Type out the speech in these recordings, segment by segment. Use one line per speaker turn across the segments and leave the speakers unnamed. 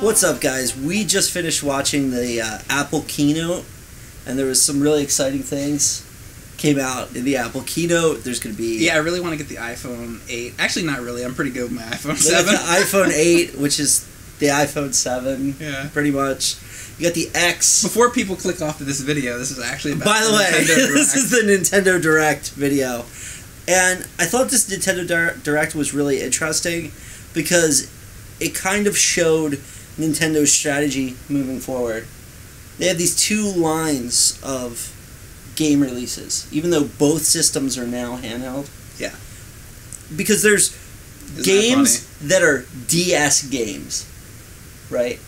What's up, guys? We just finished watching the Apple keynote, and there was some really exciting things came out in the Apple keynote. There's going to be...
Yeah, I really want to get the iPhone 8. Actually, not really. I'm pretty good with my iPhone 7.
The iPhone 8, which is the iPhone 7,
yeah,
pretty much. You got the X.
Before people click off to this video, this is actually about
By the way, this is the Nintendo Direct video. And I thought this Nintendo Direct was really interesting because it kind of showed Nintendo's strategy moving forward. They have these two lines of game releases, even though both systems are now handheld.
Yeah.
Because there's games that are DS games, right?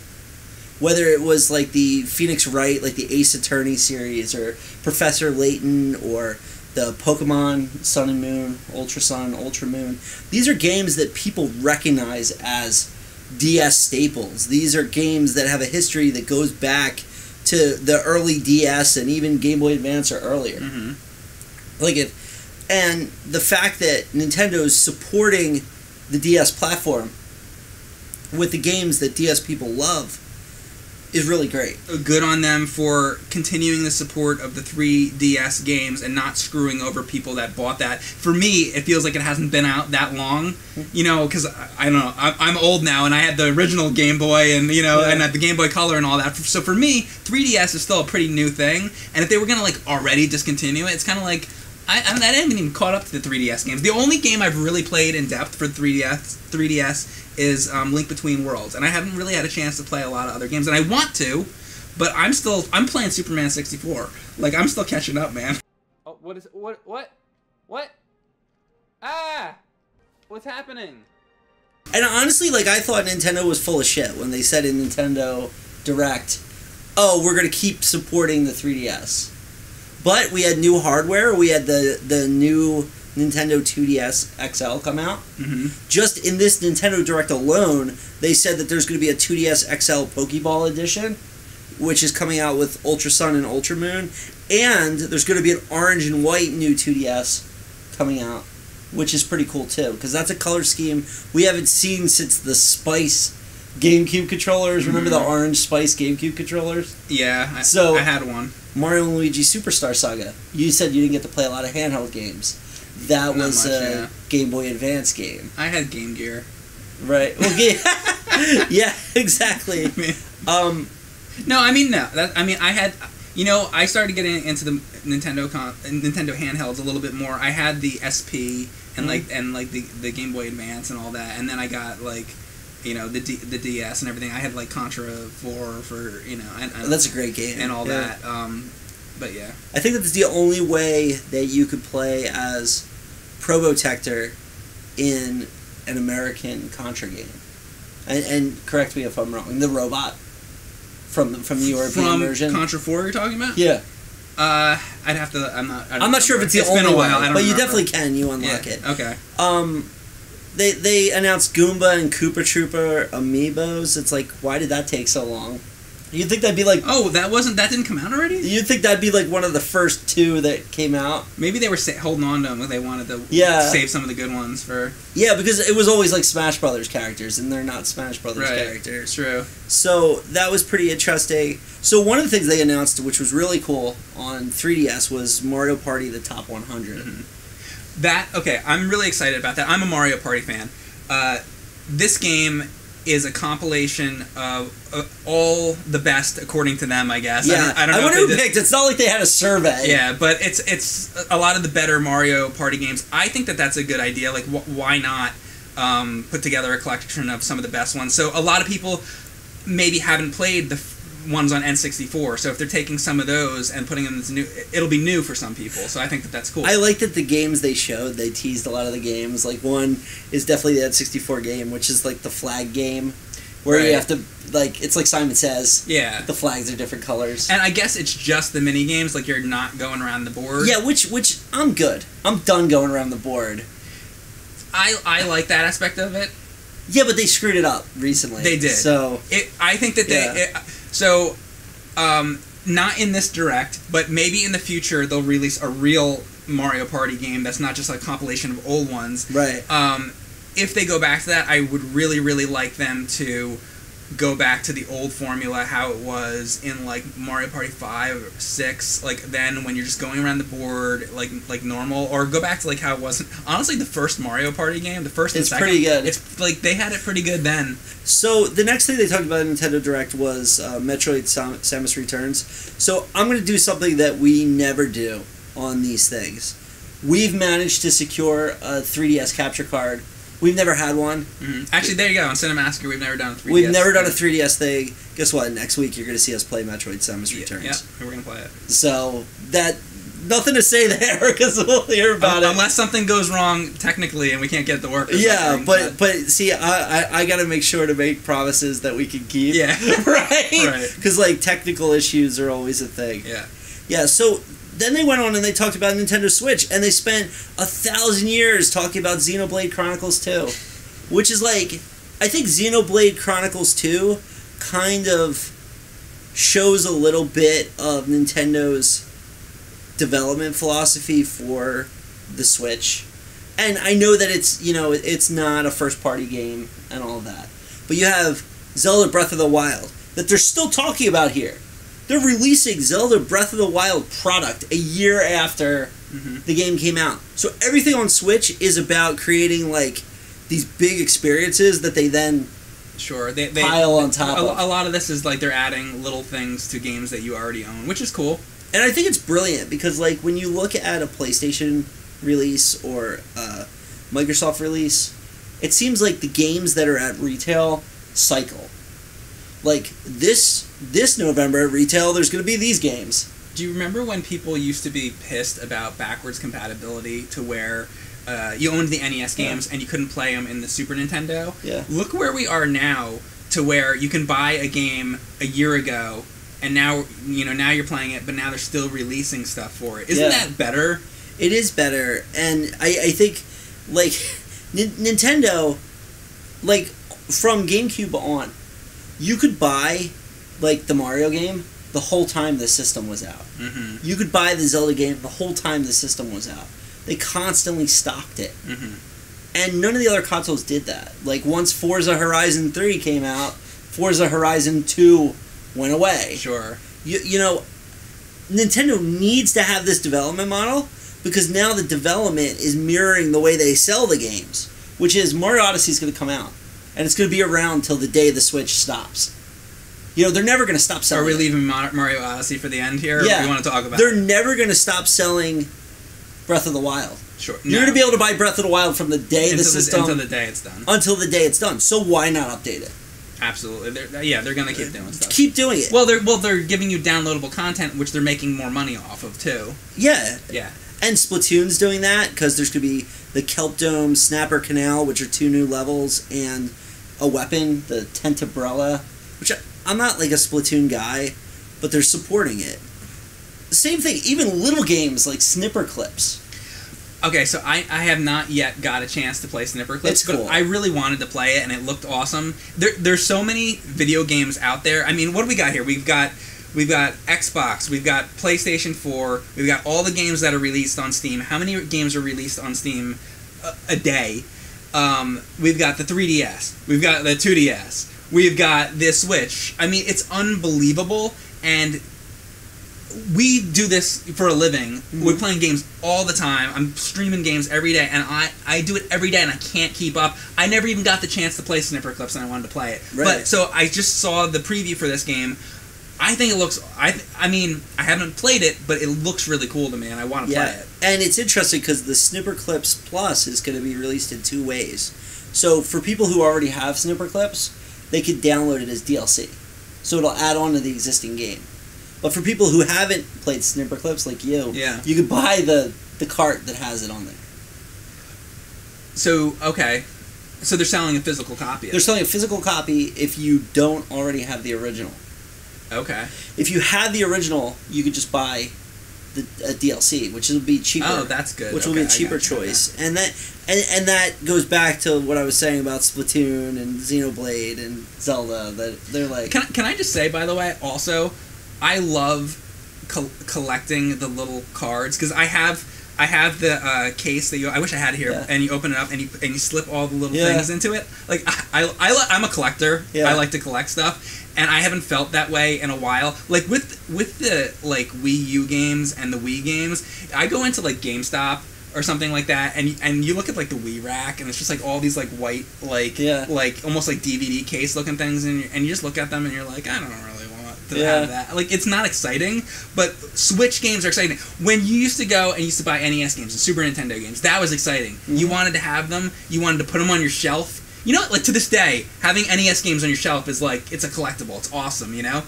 Whether it was like the Phoenix Wright, like the Ace Attorney series, or Professor Layton, or the Pokemon Sun and Moon, Ultra Sun, Ultra Moon. These are games that people recognize as DS staples. These are games that have a history that goes back to the early DS and even Game Boy Advance or earlier.
Mm-hmm.
And the fact that Nintendo's supporting the DS platform with the games that DS people love is really great.
Good on them for continuing the support of the 3DS games and not screwing over people that bought that. For me, it feels like it hasn't been out that long, you know, because I don't know, I'm old now, and I had the original Game Boy, and you know, and I had the Game Boy Color and all that. So for me, 3DS is still a pretty new thing, and if they were gonna like already discontinue it, it's kind of like I haven't even caught up to the 3DS games. The only game I've really played in depth for 3DS is Link Between Worlds, and I haven't really had a chance to play a lot of other games, and I want to, but I'm playing Superman 64. Like, I'm still catching up, man. Oh, what? Ah! What's happening?
And honestly, like, I thought Nintendo was full of shit when they said in Nintendo Direct, oh, we're gonna keep supporting the 3DS. But we had new hardware. We had the new Nintendo 2DS XL come out.
Mm-hmm.
Just in this Nintendo Direct alone, they said that there's going to be a 2DS XL Pokeball edition, which is coming out with Ultra Sun and Ultra Moon. And there's going to be an orange and white new 2DS coming out, which is pretty cool too, because that's a color scheme we haven't seen since the Spice GameCube controllers. Mm-hmm. Remember the orange Spice GameCube controllers?
Yeah, I had one.
Mario and Luigi Superstar Saga. You said you didn't get to play a lot of handheld games. That was a Game Boy Advance game.
I had Game Gear.
Right. Well, yeah, exactly.
No, I mean, no. I had, you know, I started getting into the Nintendo handhelds a little bit more. I had the SP and the Game Boy Advance and all that, and then I got like, you know, the DS and everything. I had like Contra 4 for, you know, and
that's a great game
and all that. But yeah,
I think that's the only way that you could play as Probotector in an American Contra game. And correct me if I'm wrong. The robot from the European version.
Contra 4, you're talking about?
Yeah.
I'd have to. I'm not
sure if it's the only
been a while,
way, but you definitely can. You unlock it.
Okay.
They announced Goomba and Koopa Troopa amiibos. It's like, why did that take so long? You'd think that'd be like...
Oh, that didn't come out already?
You'd think that'd be like one of the first two that came out.
Maybe they were holding on to them. They wanted to save some of the good ones for...
Yeah, because it was always like Smash Brothers characters, and they're not Smash Brothers characters.
True.
So that was pretty interesting. So one of the things they announced, which was really cool on 3DS, was Mario Party the Top 100.
Mm-hmm. Okay, I'm really excited about that. I'm a Mario Party fan. This game is a compilation of all the best, according to them, I guess.
Yeah,
I don't know.
I wonder who picked. It's not like they had a survey.
Yeah, but it's a lot of the better Mario Party games. I think that's a good idea. Like, why not put together a collection of some of the best ones? So a lot of people maybe haven't played the ones on N64, so if they're taking some of those and putting them as new, it'll be new for some people, so I think that's cool.
I like that the games they showed, they teased a lot of the games. Like, one is definitely the N64 game, which is like the flag game, where you have to, like, it's like Simon Says.
Yeah.
The flags are different colors.
And I guess it's just the mini games, like you're not going around the board.
Yeah, which I'm good. I'm done going around the board.
I like that aspect of it.
Yeah, but they screwed it up recently.
They did.
So
I think that not in this Direct, but maybe in the future they'll release a real Mario Party game that's not just a compilation of old ones.
Right.
If they go back to that, I would really, really like them to go back to the old formula, how it was in like Mario Party 5 or 6, like then when you're just going around the board like normal, or go back to like how it was honestly the first Mario Party game, the first and second. It's pretty good. It's like they had it pretty good then.
So the next thing they talked about in Nintendo Direct was Metroid Samus Returns. So I'm going to do something that we never do on these things. We've managed to secure a 3DS capture card. We've never had one.
Mm-hmm. Actually, there you go. On Cinemassacre, we've never done a 3DS.
We've never done a 3DS thing. Guess what? Next week, you're going to see us play Metroid Samus Returns.
Yeah, we're going to play it.
So, nothing to say there, because we'll hear about it.
Unless something goes wrong, technically, and we can't get the work.
Yeah, but see, I got to make sure to make promises that we can keep.
Yeah.
Right? Because, like, technical issues are always a thing.
Yeah.
Yeah, so... Then they went on and they talked about Nintendo Switch, and they spent 1,000 years talking about Xenoblade Chronicles 2, which is like, I think Xenoblade Chronicles 2 kind of shows a little bit of Nintendo's development philosophy for the Switch. And I know that it's not a first-party game and all of that, but you have Zelda Breath of the Wild that they're still talking about here. They're releasing Zelda Breath of the Wild product a year after the game came out. So everything on Switch is about creating like these big experiences that they then
they
pile on top of.
A lot of this is like they're adding little things to games that you already own, which is cool.
And I think it's brilliant because like when you look at a PlayStation release or a Microsoft release, it seems like the games that are at retail cycle. Like, this November at retail, there's going to be these games.
Do you remember when people used to be pissed about backwards compatibility to where you owned the NES games and you couldn't play them in the Super Nintendo?
Yeah.
Look where we are now to where you can buy a game a year ago and now you're playing it, but now they're still releasing stuff for it. Isn't that better?
It is better. And I think, like, Nintendo, like, from GameCube on, you could buy, like, the Mario game the whole time the system was out.
Mm-hmm.
You could buy the Zelda game the whole time the system was out. They constantly stocked it.
Mm-hmm.
And none of the other consoles did that. Like, once Forza Horizon 3 came out, Forza Horizon 2 went away.
Sure.
You know, Nintendo needs to have this development model because now the development is mirroring the way they sell the games, which is Mario Odyssey is going to come out. And it's going to be around till the day the Switch stops. You know, they're never going to stop selling.
Are we leaving Mario Odyssey for the end here?
Yeah.
Or do we want to talk about
They're never going to stop selling Breath of the Wild.
Sure.
You're going to be able to buy Breath of the Wild from the day the system...
Until the day it's done.
Until the day it's done. So why not update it?
Absolutely. They're going to keep doing stuff.
Keep doing it.
Well, they're giving you downloadable content, which they're making more money off of, too.
Yeah.
Yeah.
And Splatoon's doing that, because there's going to be the Kelp Dome, Snapper Canal, which are 2 new levels, and a weapon, the Tentabrella, which I'm not like a Splatoon guy, but they're supporting it. The same thing, even little games like Snipperclips.
Okay, so I have not yet got a chance to play Snipperclips,
It's cool.
but I really wanted to play it, and it looked awesome. There's so many video games out there. I mean, what do we got here? We've got Xbox, we've got PlayStation 4, we've got all the games that are released on Steam. How many games are released on Steam a day? We've got the 3DS, we've got the 2DS, we've got the Switch. I mean, it's unbelievable, and we do this for a living. Mm-hmm. We're playing games all the time. I'm streaming games every day, and I do it every day, and I can't keep up. I never even got the chance to play Snipperclips, and I wanted to play it.
Right.
But so I just saw the preview for this game. I think it looks... I mean, I haven't played it, but it looks really cool to me, and I want to play it.
And it's interesting because the Snipperclips Plus is going to be released in 2 ways. So for people who already have Snipperclips, they could download it as DLC. So it'll add on to the existing game. But for people who haven't played Snipperclips like you, you could buy the cart that has it on there.
So, okay. So they're selling a physical copy.
They're selling a physical copy if you don't already have the original.
Okay.
If you have the original, you could just buy a DLC, which will be cheaper.
Oh, that's good.
Which will be a cheaper choice. And that goes back to what I was saying about Splatoon and Xenoblade and Zelda. That they're like.
Can I just say, by the way, also, I love collecting the little cards because I have I have the case that I wish I had here, and you open it up and you slip all the little things into it. Like I'm a collector.
Yeah.
I like to collect stuff, and I haven't felt that way in a while. Like with the like Wii U games and the Wii games, I go into like GameStop or something like that, and you look at like the Wii rack, and it's just like all these like white like almost like DVD case looking things, and you just look at them and you're like, I don't really want to have that. Like, it's not exciting, but Switch games are exciting. When you used to go and used to buy NES games and Super Nintendo games, that was exciting. Mm-hmm. You wanted to have them, you wanted to put them on your shelf. You know, like to this day, having NES games on your shelf is like, it's a collectible. It's awesome, you know?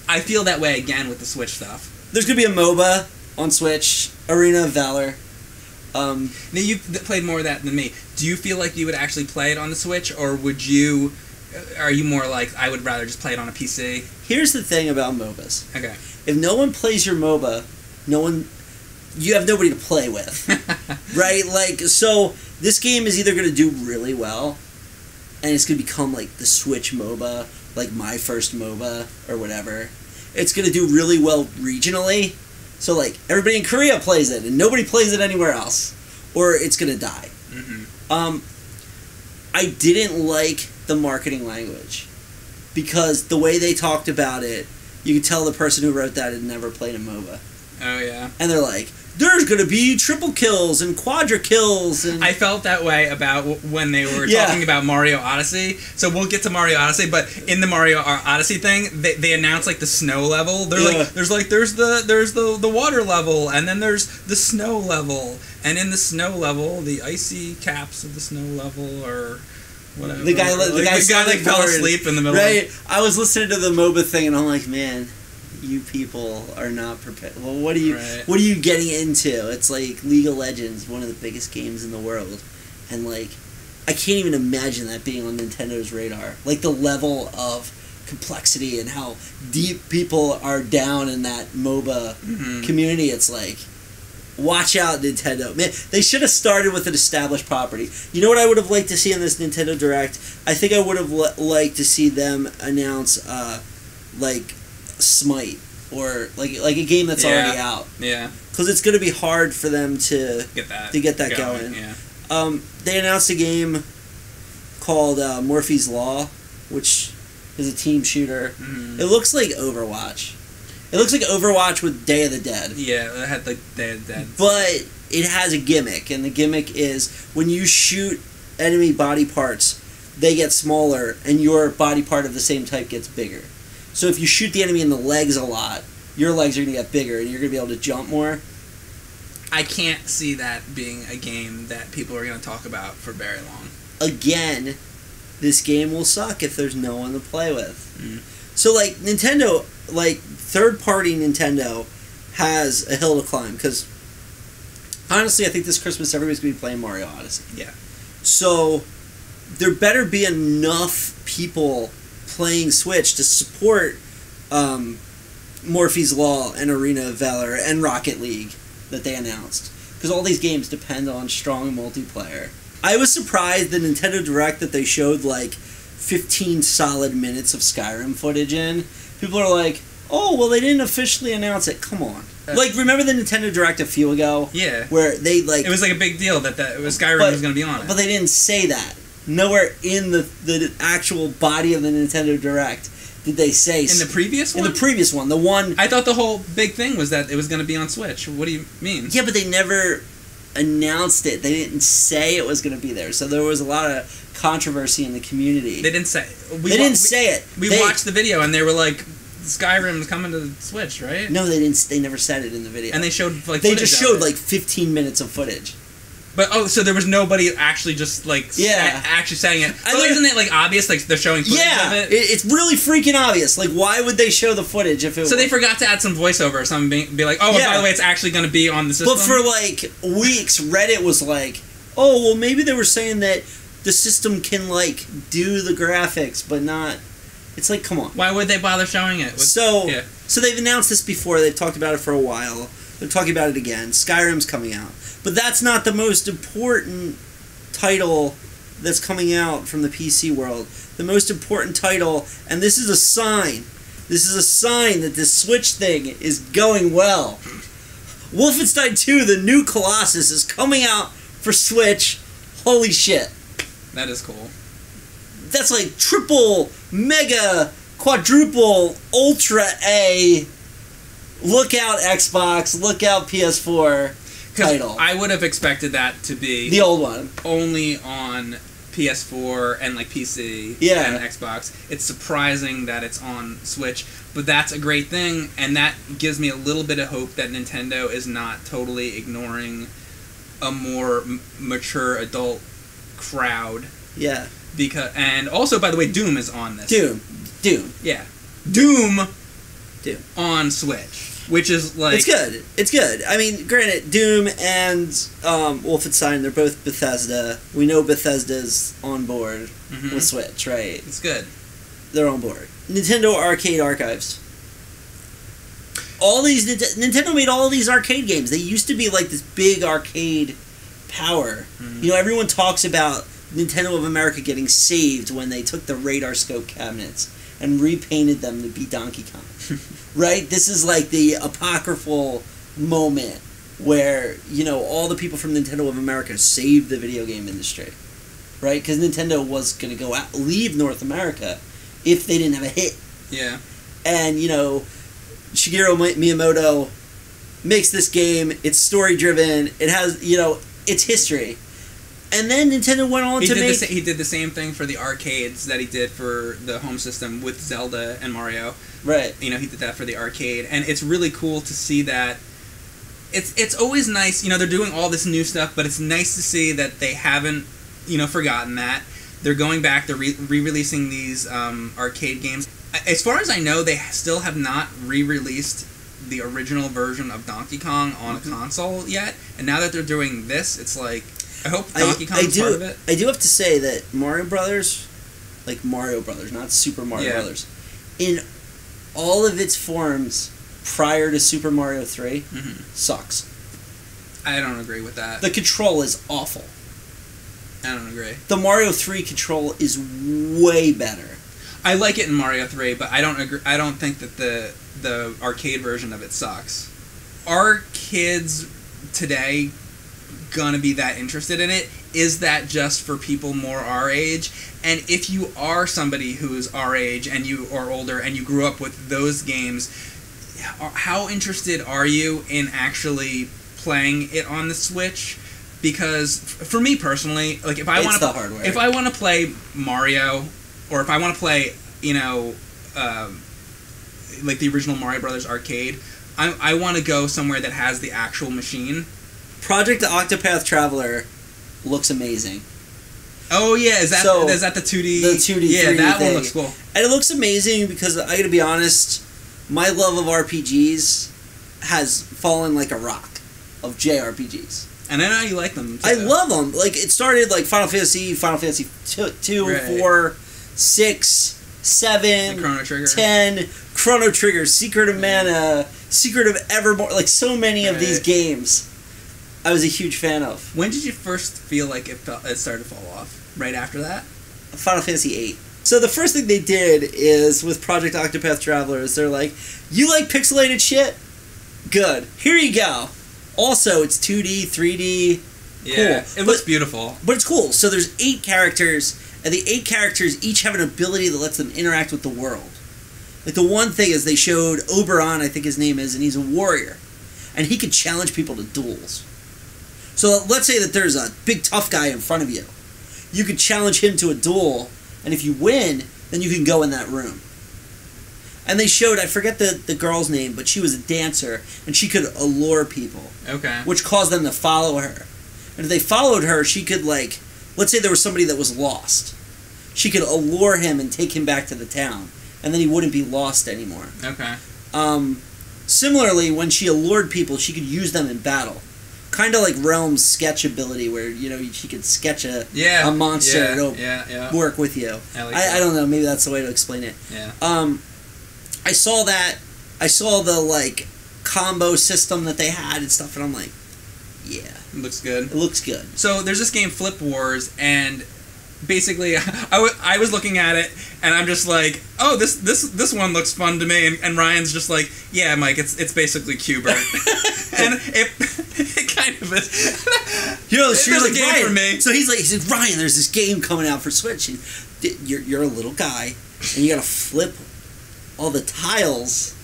I feel that way again with the Switch stuff.
There's gonna be a MOBA on Switch, Arena of Valor.
Now, you've played more of that than me. Do you feel like you would actually play it on the Switch, or would you... Are you more like, I would rather just play it on a PC?
Here's the thing about MOBAs.
Okay.
If no one plays your MOBA, you have nobody to play with. Right? Like, so this game is either going to do really well, and it's going to become like the Switch MOBA, like my first MOBA, or whatever. It's going to do really well regionally. So, like, everybody in Korea plays it, and nobody plays it anywhere else. Or it's going to die. Mm-hmm. I didn't like the marketing language. Because the way they talked about it, you could tell the person who wrote that had never played a MOBA.
Oh, yeah.
And they're like, there's going to be triple kills and quadra kills. And
I felt that way about when they were talking about Mario Odyssey. So we'll get to Mario Odyssey, but in the Mario Odyssey thing, they announced like the snow level. They're like, there's the water level, and then there's the snow level, and in the snow level, the icy caps of the snow level are whatever.
The guy
fell asleep in the middle.
Right. I was listening to the MOBA thing, and I'm like, man, you people are not prepared. Well, what are you getting into? It's like League of Legends, one of the biggest games in the world, and like, I can't even imagine that being on Nintendo's radar. Like the level of complexity and how deep people are down in that MOBA community. It's like, watch out, Nintendo. Man, they should have started with an established property. You know what I would have liked to see in this Nintendo Direct? I think I would have liked to see them announce, like, Smite, or like a game that's already out.
Yeah.
Because it's going to be hard for them to get that going.
Yeah.
They announced a game called Murphy's Law, which is a team shooter. Mm-hmm. It looks like Overwatch. It looks like Overwatch with Day of the Dead.
Yeah, it had like Day of the Dead.
But it has a gimmick, and the gimmick is when you shoot enemy body parts, they get smaller, and your body part of the same type gets bigger. So if you shoot the enemy in the legs a lot, your legs are going to get bigger, and you're going to be able to jump more.
I can't see that being a game that people are going to talk about for very long.
Again, this game will suck if there's no one to play with. Mm. So, like, Nintendo, like, third-party Nintendo has a hill to climb, because, honestly, I think this Christmas everybody's going to be playing Mario Odyssey.
Yeah.
So, there better be enough people playing Switch to support Murphy's Law and Arena of Valor and Rocket League that they announced. Because all these games depend on strong multiplayer. I was surprised the Nintendo Direct that they showed like 15 solid minutes of Skyrim footage in. People are like, oh, well, they didn't officially announce it. Come on. Like, remember the Nintendo Direct a few ago?
Yeah.
Where they, like...
It was like a big deal that Skyrim was going to be on it.
But they didn't say that. Nowhere in the actual body of the Nintendo Direct did they say...
In the previous one?
In the previous one. The one...
I thought the whole big thing was that it was going to be on Switch. What do you mean?
Yeah, but they never announced it. They didn't say it was going to be there. So there was a lot of controversy in the community.
They didn't say...
They didn't say it.
We watched the video and they were like, Skyrim's coming to the Switch, right?
No, they didn't. They never said it in the video.
And they showed like
They just showed like 15 minutes of footage.
But so there was nobody actually just like actually saying it. But isn't it like obvious? Like they're showing footage of it.
It's really freaking obvious. Like why would they show the footage if it?
So they forgot to add some voiceover or something. Be like, oh, by the way, it's actually going to be on the system.
But for like weeks, Reddit was like, oh, well, maybe they were saying that the system can like do the graphics, but not. It's like, come on.
Why would they bother showing it?
So they've announced this before. They've talked about it for a while. They're talking about it again. Skyrim's coming out. But that's not the most important title that's coming out from the PC world. The most important title, and this is a sign. This is a sign that this Switch thing is going well. Wolfenstein 2: The New Colossus is coming out for Switch. Holy shit.
That is cool.
That's like triple, mega, quadruple, ultra A. Look out Xbox, look out PS4 title.
I would have expected that to be
the old one.
Only on PS4 and like PC
yeah.
and Xbox. It's surprising that it's on Switch, but that's a great thing, and that gives me a little bit of hope that Nintendo is not totally ignoring a more mature adult crowd.
Yeah.
And also, by the way, Doom is on this.
Doom.
Yeah. Doom. On Switch. Which is like...
It's good. I mean, granted, Doom and Wolfenstein, they're both Bethesda. We know Bethesda's on board with Switch, right?
It's good.
They're on board. Nintendo Arcade Archives. All these... Nintendo made all of these arcade games. They used to be like this big arcade power. You know, everyone talks about Nintendo of America getting saved when they took the radar scope cabinets and repainted them to be Donkey Kong. Right? This is like the apocryphal moment where, you know, all the people from Nintendo of America saved the video game industry. Right? Because Nintendo was going to go out, leave North America if they didn't have a hit.
Yeah.
And, you know, Shigeru Miyamoto makes this game. It's story-driven. It has, you know, it's history. And then Nintendo went on to make...
He did the same thing for the arcades that he did for the home system with Zelda and Mario.
Right.
You know, he did that for the arcade. And it's really cool to see that. It's always nice, you know, they're doing all this new stuff, but it's nice to see that they haven't, you know, forgotten that. They're going back, they're re-releasing these arcade games. As far as I know, they still have not re-released the original version of Donkey Kong on a console yet. And now that they're doing this, it's like... I hope Donkey Kong is part of it.
I do have to say that Mario Brothers, like Mario Brothers, not Super Mario Brothers, in all of its forms prior to Super Mario 3, sucks.
I don't agree with that.
The control is awful.
I don't agree.
The Mario 3 control is way better.
I like it in Mario 3, but I don't agree. I don't think that the arcade version of it sucks. Are kids today gonna be that interested in it? Is that just for people more our age? And if you are somebody who's our age and you are older and you grew up with those games, how interested are you in actually playing it on the Switch? Because for me personally, like if I want to play Mario, or if I want to play, you know, like the original Mario Brothers arcade, I want to go somewhere that has the actual machine.
Project Octopath Traveler looks amazing.
Oh yeah, is that the 2D?
The 2D,
yeah,
3D
that
thing.
one looks cool.
And it looks amazing because I gotta be honest, my love of RPGs has fallen like a rock, of JRPGs.
And I know you like them too.
I love them. Like it started like Final Fantasy 2,
right.
4, 6, 7,
Chrono Trigger.
10, Chrono Trigger, Secret of Mana, Secret of Evermore, like so many of these games I was a huge fan of.
When did you first feel like it started to fall off? Right after that?
Final Fantasy 8. So the first thing they did is, with Project Octopath Traveler, is they're like, you like pixelated shit? Good. Here you go. Also, it's 2D, 3D.
Yeah,
cool.
It looks beautiful.
But it's cool. So there's 8 characters, and the 8 characters each have an ability that lets them interact with the world. Like the one thing is they showed Oberon, I think his name is, and he's a warrior. And he could challenge people to duels. So let's say that there's a big tough guy in front of you. You could challenge him to a duel, and if you win, then you can go in that room. And they showed, I forget the girl's name, but she was a dancer, and she could allure people.
Okay.
Which caused them to follow her. And if they followed her, she could, like, let's say there was somebody that was lost. She could allure him and take him back to the town, and then he wouldn't be lost anymore.
Okay.
Similarly, when she allured people, she could use them in battle. Kind of like Realm's sketch ability, where, you know, she could sketch a monster and it'll work with you. I don't know, maybe that's the way to explain it.
Yeah.
I saw that. I saw the, like, combo system that they had and stuff, and I'm like, yeah.
It looks good.
It looks good.
So there's this game, Flip Wars, and basically, I was looking at it, and I'm just like, oh, this one looks fun to me, and Ryan's just like, yeah, Mike, it's basically Q*bert, and it kind of is.
You know,
There's a game
Ryan,
for me.
So he's like, Ryan, there's this game coming out for Switch, and you're a little guy, and you gotta flip all the tiles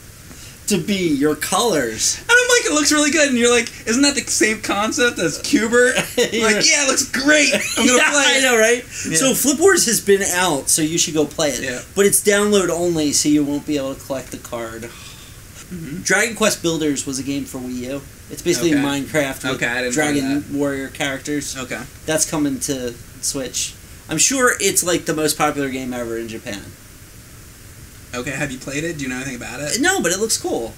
to be your colors.
And I'm like, it looks really good, and you're like, isn't that the same concept as Q*bert? I'm like, yeah, it looks great. I'm gonna play it.
I know, right?
Yeah.
So Flip Wars has been out, so you should go play it.
Yeah.
But it's download only, so you won't be able to collect the card.
Mm-hmm.
Dragon Quest Builders was a game for Wii U. It's basically
Okay.
Minecraft with
I didn't
Dragon
know
Warrior characters.
Okay.
That's coming to Switch. I'm sure it's like the most popular game ever in Japan.
Okay, have you played it? Do you know anything about it?
No, but it looks cool.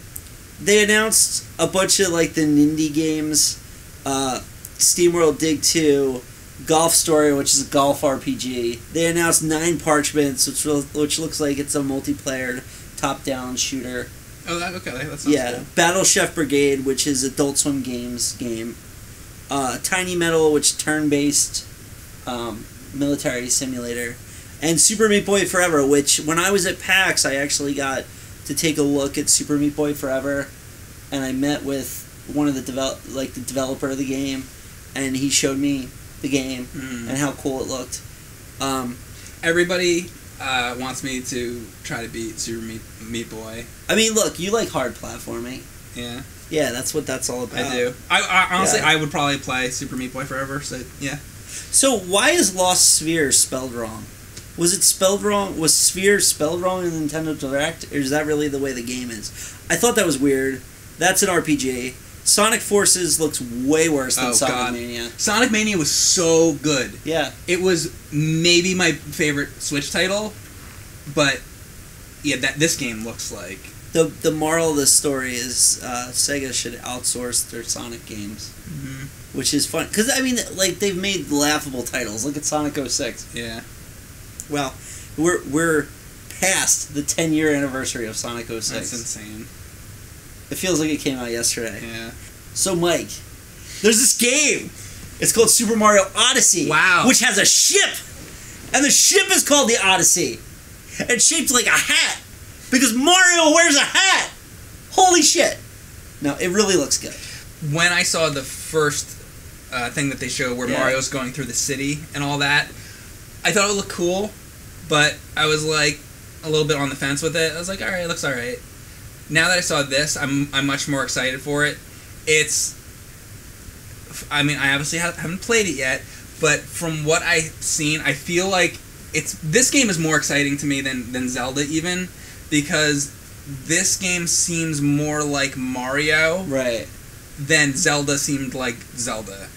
They announced a bunch of like the Nindy games, SteamWorld Dig 2, Golf Story, which is a golf RPG. They announced 9 Parchments, which looks like it's a multiplayer top-down shooter.
Oh, okay, that sounds cool.
Battle Chef Brigade, which is Adult Swim Games game. Tiny Metal, which is turn-based military simulator. And Super Meat Boy Forever, which when I was at PAX, I actually got to take a look at Super Meat Boy Forever, and I met with one of the developer of the game, and he showed me the game and how cool it looked.
Everybody wants me to try to beat Super Meat Boy.
I mean, look, you like hard platforming.
Yeah.
Yeah, that's what that's all about.
I do. I honestly, I would probably play Super Meat Boy Forever. So yeah.
So why is Lost Sphere spelled wrong? Was it spelled wrong? Was Sphere spelled wrong in Nintendo Direct, or is that really the way the game is? I thought that was weird. That's an RPG. Sonic Forces looks way worse than Sonic Mania.
Sonic Mania was so good.
Yeah.
It was maybe my favorite Switch title, but yeah, this game looks like...
The moral of the story is Sega should outsource their Sonic games, which is fun. Because, I mean, like, they've made laughable titles. Look at Sonic 06.
Yeah.
Well, we're past the 10-year anniversary of Sonic 06.
That's insane.
It feels like it came out yesterday.
Yeah.
So, Mike, there's this game. It's called Super Mario Odyssey.
Wow.
Which has a ship. And the ship is called the Odyssey. And it's shaped like a hat. Because Mario wears a hat. Holy shit. No, it really looks good.
When I saw the first thing that they showed where Mario's going through the city and all that, I thought it looked cool, but I was like a little bit on the fence with it. I was like, alright, it looks alright. Now that I saw this, I'm much more excited for it. I mean, I obviously haven't played it yet, but from what I've seen, I feel like this game is more exciting to me than Zelda even, because this game seems more like Mario than Zelda seemed like Zelda.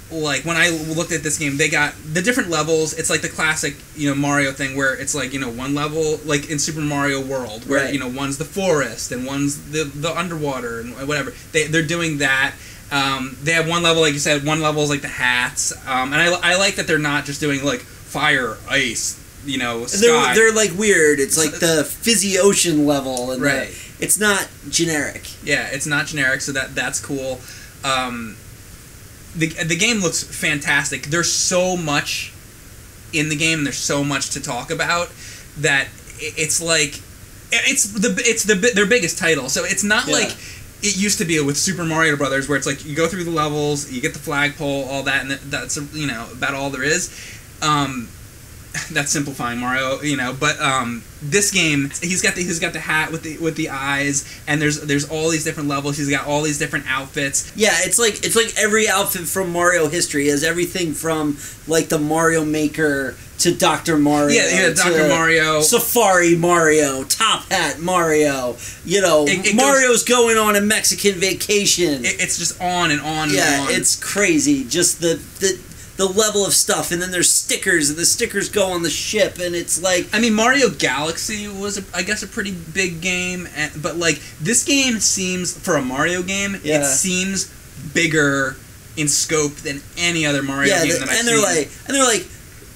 Like, when I looked at this game, they got the different levels. It's like the classic, Mario thing where it's like, one level, like in Super Mario World, where, one's the forest and one's the underwater and whatever. They're doing that. They have one level, like you said, one level is like the hats. And I like that they're not just doing, like, fire, ice, sky.
They're like weird. It's like the Fizzy Ocean level. And it's not generic.
Yeah, it's not generic, so that's cool. The game looks fantastic. There's so much in the game, and there's so much to talk about that it's like it's their biggest title. So it's not like it used to be with Super Mario Brothers, where it's like you go through the levels, you get the flagpole, all that, and that's about all there is. That's simplifying Mario, but this game, he's got the hat with the eyes, and there's all these different levels. He's got all these different outfits.
Yeah, it's like every outfit from Mario history has everything from like the Mario Maker to Dr. Mario.
Yeah, Dr. Mario,
Safari Mario, Top Hat Mario. Mario's going on a Mexican vacation.
It's just on and on.
Yeah,
and on.
It's crazy. Just the level of stuff, and then there's stickers, and the stickers go on the ship, and it's like...
I mean, Mario Galaxy was, I guess, a pretty big game, but, like, this game seems, for a Mario game, it seems bigger in scope than any other Mario game that I've seen.
And they're like,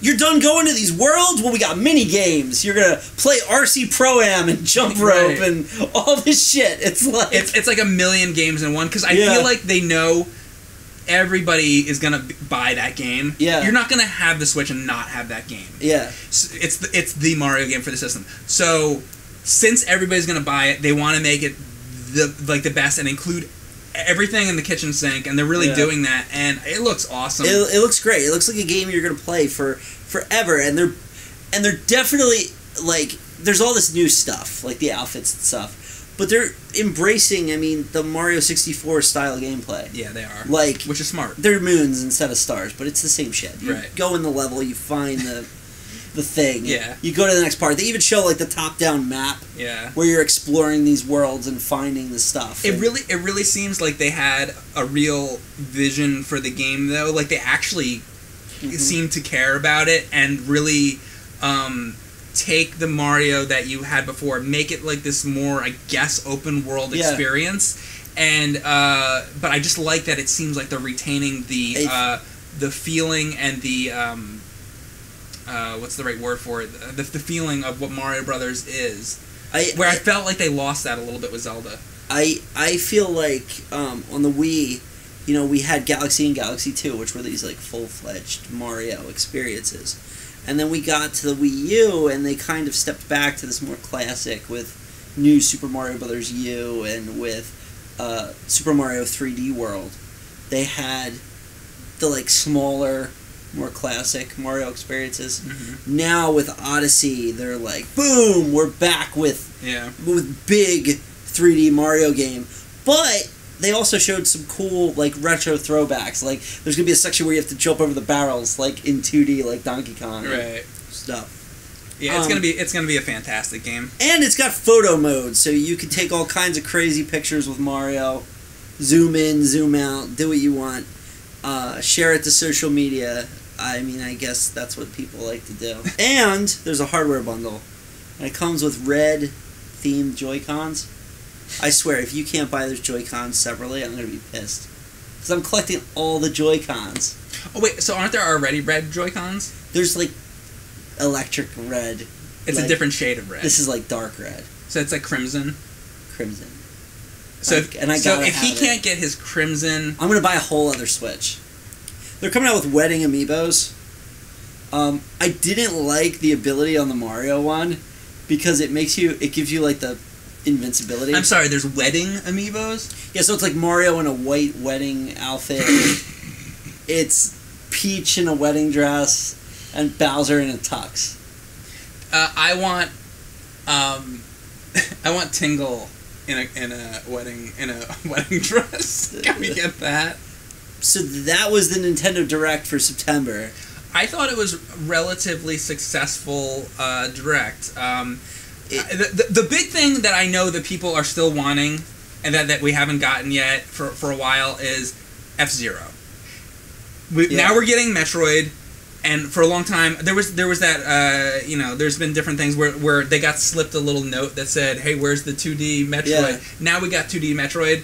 you're done going to these worlds? Well, we got mini games. You're gonna play RC Pro-Am and jump rope and all this shit. It's like...
It's like a million games in one, because I feel like they know... everybody is gonna buy that game.
Yeah.
You're not gonna have the Switch and not have that game.
Yeah.
It's the Mario game for the system. So since everybody's gonna buy it, they want to make it the best and include everything in the kitchen sink, and they're really doing that, and it looks awesome.
It looks great. It looks like a game you're gonna play for forever, and they're definitely like there's all this new stuff like the outfits and stuff. But they're embracing, I mean, the Mario 64 style gameplay.
Yeah, they are.
Like,
which is smart.
They're moons instead of stars, but it's the same shit. You go in the level, you find the thing.
Yeah.
You go to the next part. They even show like the top-down map.
Yeah.
Where you're exploring these worlds and finding the stuff.
It really seems like they had a real vision for the game, though. Like they actually seem to care about it and really. Take the Mario that you had before, make it like this more, I guess, open world experience, and but I just like that it seems like they're retaining the feeling and the what's the right word for it? The feeling of what Mario Brothers is. I felt like they lost that a little bit with Zelda.
I feel like on the Wii, you know, we had Galaxy and Galaxy 2, which were these like full-fledged Mario experiences. And then we got to the Wii U, and they kind of stepped back to this more classic with new Super Mario Bros. U and with Super Mario 3D World. They had the like smaller, more classic Mario experiences. Now with Odyssey, they're like, boom, we're back with big 3D Mario game. But they also showed some cool, like, retro throwbacks. Like, there's going to be a section where you have to jump over the barrels, like, in 2D, like Donkey Kong.
Right.
Stuff.
Yeah, it's gonna be a fantastic game.
And it's got photo mode, so you can take all kinds of crazy pictures with Mario. Zoom in, zoom out, do what you want. Share it to social media. I mean, I guess that's what people like to do. And there's a hardware bundle. And it comes with red-themed Joy-Cons. I swear, if you can't buy those Joy-Cons separately, I'm going to be pissed. Because I'm collecting all the Joy-Cons.
Oh, wait, so aren't there already red Joy-Cons?
There's, like, electric red.
It's like, a different shade of red.
This is, like, dark red.
So it's, like, crimson?
Crimson.
So if he can't get his crimson...
I'm going to buy a whole other Switch. They're coming out with wedding amiibos. I didn't like the ability on the Mario one, because it gives you, like, the... invincibility.
I'm sorry, there's wedding amiibos?
Yeah, so it's like Mario in a white wedding outfit. It's Peach in a wedding dress and Bowser in a tux.
I want Tingle in a wedding dress. Can we get that?
So that was the Nintendo Direct for September.
I thought it was relatively successful Direct. The big thing that I know that people are still wanting, and that we haven't gotten yet for a while, is F-Zero. Now we're getting Metroid, and for a long time there was that there's been different things where they got slipped a little note that said, hey, where's the 2D Metroid? Yeah. Now we got 2D Metroid.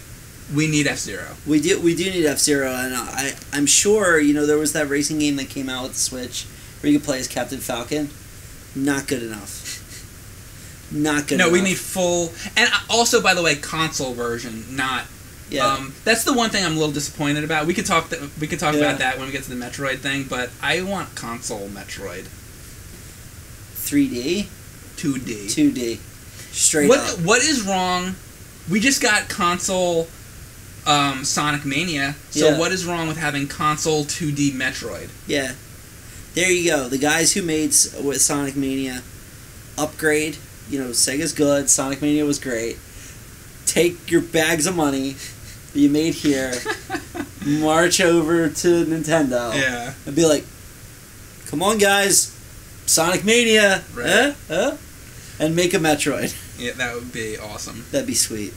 We need F-Zero. We do
need F-Zero, and I'm sure there was that racing game that came out with the Switch where you could play as Captain Falcon. Not good enough. Not good enough.
No, we need full... And also, by the way, console version, not...
Yeah.
That's the one thing I'm a little disappointed about. We could talk about that when we get to the Metroid thing, but I want console Metroid.
3D?
2D.
2D. Straight up.
What is wrong... We just got console Sonic Mania, so what is wrong with having console 2D Metroid?
Yeah. There you go. The guys who made with Sonic Mania upgrade... Sega's good. Sonic Mania was great. Take your bags of money that you made here, march over to Nintendo, and be like, "Come on, guys, Sonic Mania,
right?
And make a Metroid."
Yeah, that would be awesome.
That'd be sweet.